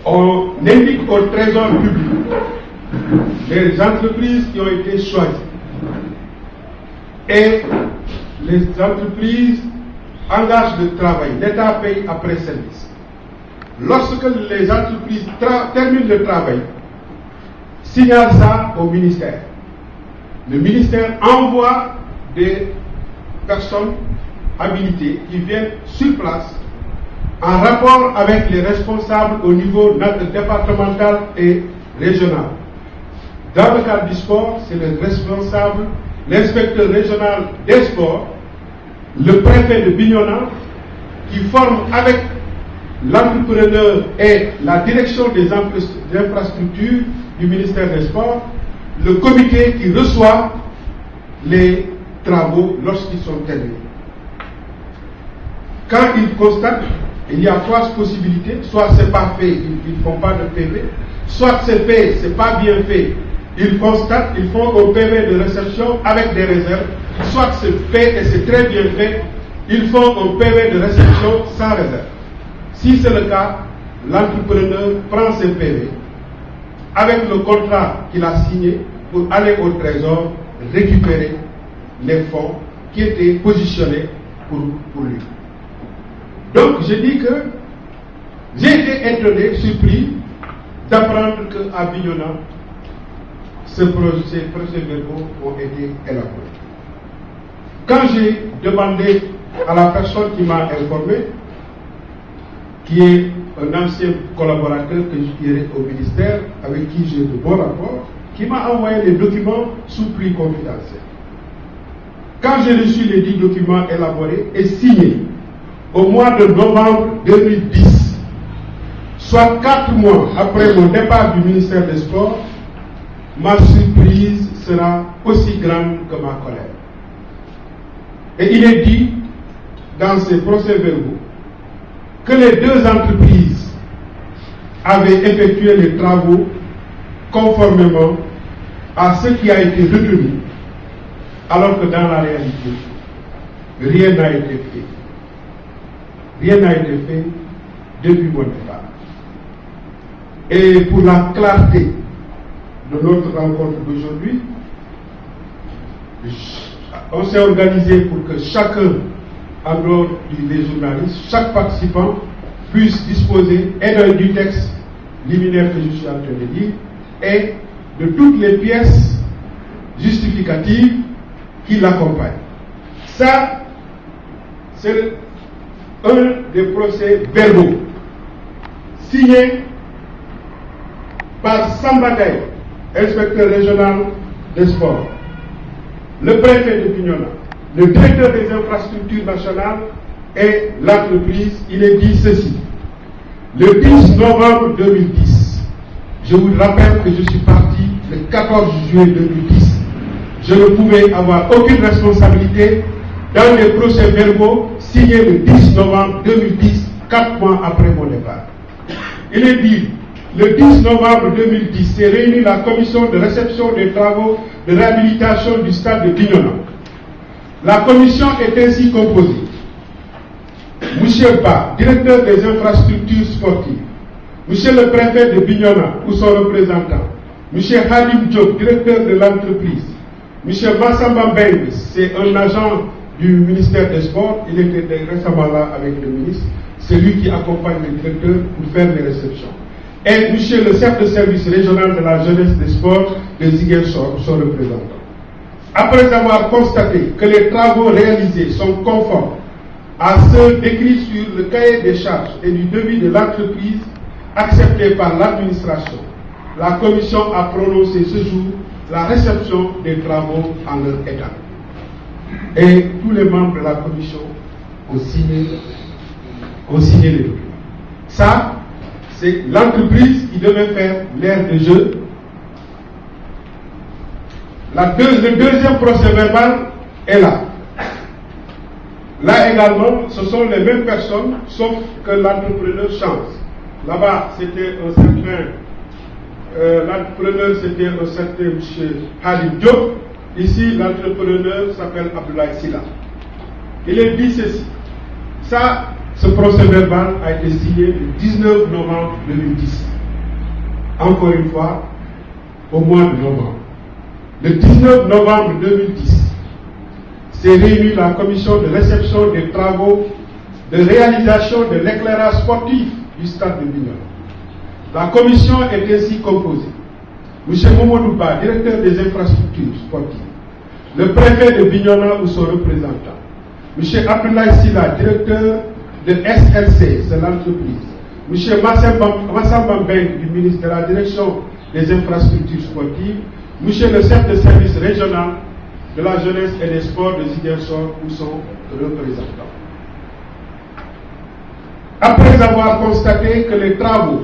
on indique au trésor public les entreprises qui ont été choisies. Et les entreprises engagent le travail. L'État paye après service. Lorsque les entreprises terminent le travail, signalent ça au ministère. Le ministère envoie des personnes habilitées qui viennent sur place en rapport avec les responsables au niveau départemental et régional. Dans le cadre du sport, c'est le responsable, l'inspecteur régional des sports, le préfet de Bignona, qui forme avec l'entrepreneur et la direction des infrastructures du ministère des Sports, le comité qui reçoit les travaux lorsqu'ils sont terminés. Quand ils constatent, il y a trois possibilités: soit c'est pas fait, ils ne font pas de PV, soit c'est fait, c'est pas bien fait, ils constatent, ils font un PV de réception avec des réserves, soit c'est fait et c'est très bien fait, ils font un PV de réception sans réserve. Si c'est le cas, l'entrepreneur prend ses PV avec le contrat qu'il a signé pour aller au trésor récupérer les fonds qui étaient positionnés pour lui. Donc je dis que j'ai été étonné, surpris d'apprendre qu'à Bignona, ces procès-verbaux ont été élaborés. Quand j'ai demandé à la personne qui m'a informé, qui est un ancien collaborateur que je dirais au ministère, avec qui j'ai de bons rapports, qui m'a envoyé les documents sous prix confidentiel. Quand j'ai reçu les 10 documents élaborés et signés au mois de novembre 2010, soit 4 mois après mon départ du ministère des Sports, ma surprise sera aussi grande que ma colère. Et il est dit dans ces procès-verbaux que les deux entreprises avaient effectué les travaux conformément à ce qui a été retenu, alors que dans la réalité, rien n'a été fait. Rien n'a été fait depuis mon départ. Et pour la clarté de notre rencontre d'aujourd'hui, on s'est organisé pour que chacun, en dehors des journalistes, chaque participant puisse disposer et du texte liminaire que je suis en train de dire et de toutes les pièces justificatives qui l'accompagnent. Ça, c'est un des procès-verbaux signés par Samba Gaye, inspecteur régional des sports, le préfet de Bignona, le directeur des infrastructures nationales et l'entreprise. Il est dit ceci: le 10 novembre 2010, je vous rappelle que je suis parti le 14 juillet 2010. Je ne pouvais avoir aucune responsabilité dans les procès-verbaux signés le 10 novembre 2010, 4 mois après mon départ. Il est dit: le 10 novembre 2010, s'est réunie la commission de réception des travaux de réhabilitation du stade de Bignona. La commission est ainsi composée: M. Ba, directeur des infrastructures sportives, M. le préfet de Bignona ou son représentant, M. Hadim Diop, directeur de l'entreprise, M. Massamba Mbengue, c'est un agent du ministère des Sports, il était récemment là avec le ministre, c'est lui qui accompagne le directeur pour faire les réceptions. Et M. le chef de service régional de la jeunesse des sports de Ziguinchor, son représentant. Après avoir constaté que les travaux réalisés sont conformes à ceux décrits sur le cahier des charges et du devis de l'entreprise accepté par l'administration, la commission a prononcé ce jour la réception des travaux en leur état. Et tous les membres de la commission ont signé les documents. Ça, c'est l'entreprise qui devait faire l'air de jeu. Le deuxième procès verbal est là. Là également, ce sont les mêmes personnes, sauf que l'entrepreneur change. Là-bas, c'était un certain, l'entrepreneur c'était un certain M. Hadim Diop. Ici, l'entrepreneur s'appelle Abdoulaye Silla. Il est dit ceci. Ça, ce procès verbal a été signé le 19 novembre 2010. encore une fois, au mois de novembre. Le 19 novembre 2010, s'est réunie la commission de réception des travaux de réalisation de l'éclairage sportif du stade de Bignona. La commission est ainsi composée. M. Momodou Ba, directeur des infrastructures sportives, le préfet de Bignona ou son représentant, M. Abdoulaye Silla, directeur de SLC, c'est l'entreprise, M. Massamba Mbeng, du ministre de la Direction des infrastructures sportives, M. le chef de service régional de la jeunesse et des sports de Ziguinchor ou son représentant. Après avoir constaté que les travaux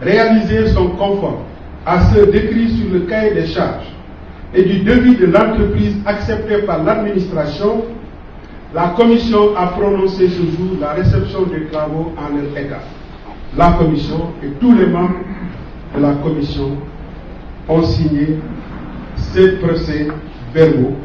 réalisés sont conformes à ceux décrits sur le cahier des charges et du devis de l'entreprise accepté par l'administration, la commission a prononcé ce jour la réception des travaux en leur égard. La commission et tous les membres de la commission ont signé ces procès-verbaux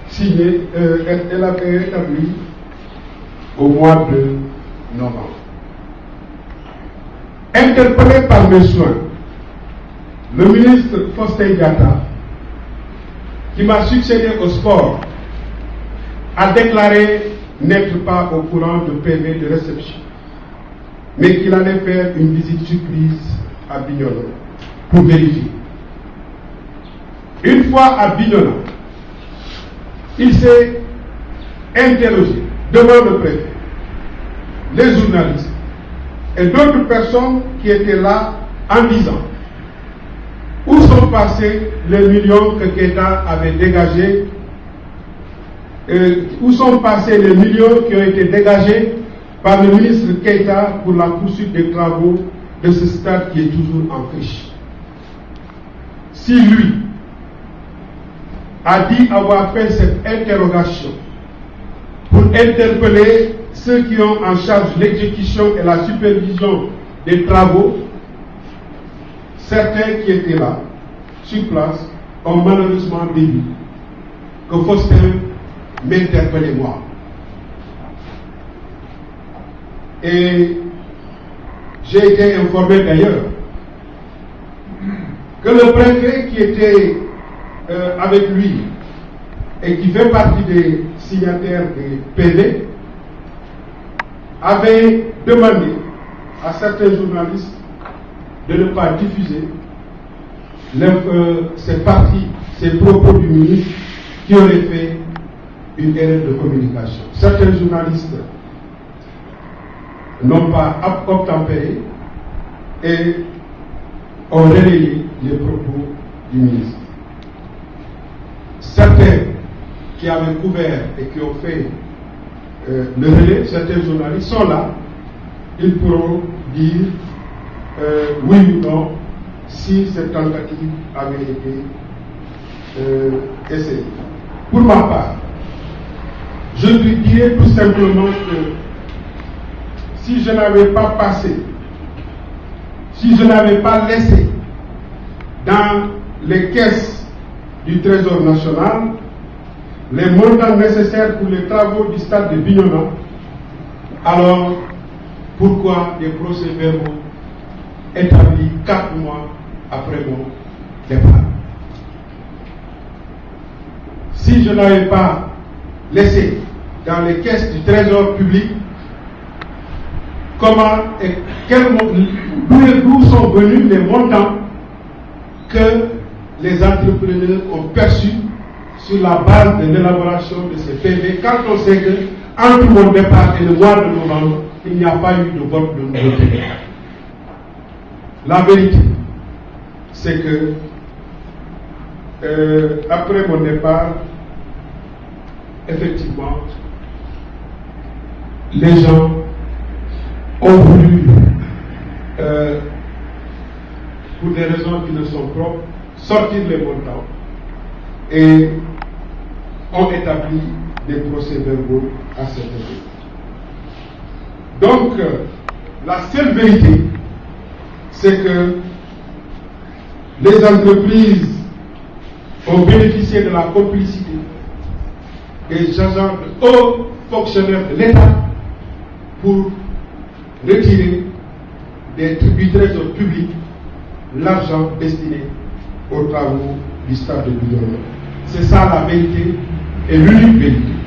signés et établis au mois de novembre. Interpellé par mes soins, le ministre Faustin Diatta, qui m'a succédé au sport, a déclaré n'être pas au courant de PV de réception, mais qu'il allait faire une visite surprise à Bignona pour vérifier. Une fois à Bignona, il s'est interrogé devant le préfet, les journalistes et d'autres personnes qui étaient là en disant où sont passés les millions que Keita avait dégagés, où sont passés les millions qui ont été dégagés par le ministre Keita pour la poursuite des travaux de ce stade qui est toujours en friche. Si lui a dit avoir fait cette interrogation pour interpeller ceux qui ont en charge l'exécution et la supervision des travaux, certains qui étaient là, sur place, ont malheureusement dit que Faustin m'interpellait moi. Et j'ai été informé d'ailleurs que le préfet qui était avec lui et qui fait partie des signataires des PV avait demandé à certains journalistes de ne pas diffuser ces propos du ministre qui auraient fait une erreur de communication. Certains journalistes n'ont pas obtempéré et ont relayé les propos du ministre. Certains qui avaient couvert et qui ont fait le relais, certains journalistes sont là, ils pourront dire oui ou non si cette tentative avait été essayée. Pour ma part, je lui dirais tout simplement que si je n'avais pas passé, si je n'avais pas laissé dans les caisses du Trésor national les montants nécessaires pour les travaux du stade de Bignona, alors pourquoi des procès-verbaux établis 4 mois après mon départ? Si je n'avais pas laissé dans les caisses du Trésor public, comment et d'où sont venus les montants que les entrepreneurs ont perçus sur la base de l'élaboration de ces PV, quand on sait que entre mon départ et le mois de novembre, il n'y a pas eu de vote de nouveau PV. La vérité, c'est que après mon départ, effectivement, les gens ont voulu, pour des raisons qui ne sont propres, sortir les montants et ont établi des procès-verbaux à cet effet. Donc, la seule vérité, c'est que les entreprises ont bénéficié de la complicité des agents de hauts fonctionnaires de l'État pour retirer du trésor public l'argent destiné aux travaux du stade de Goudron. C'est ça la vérité et l'unique vérité.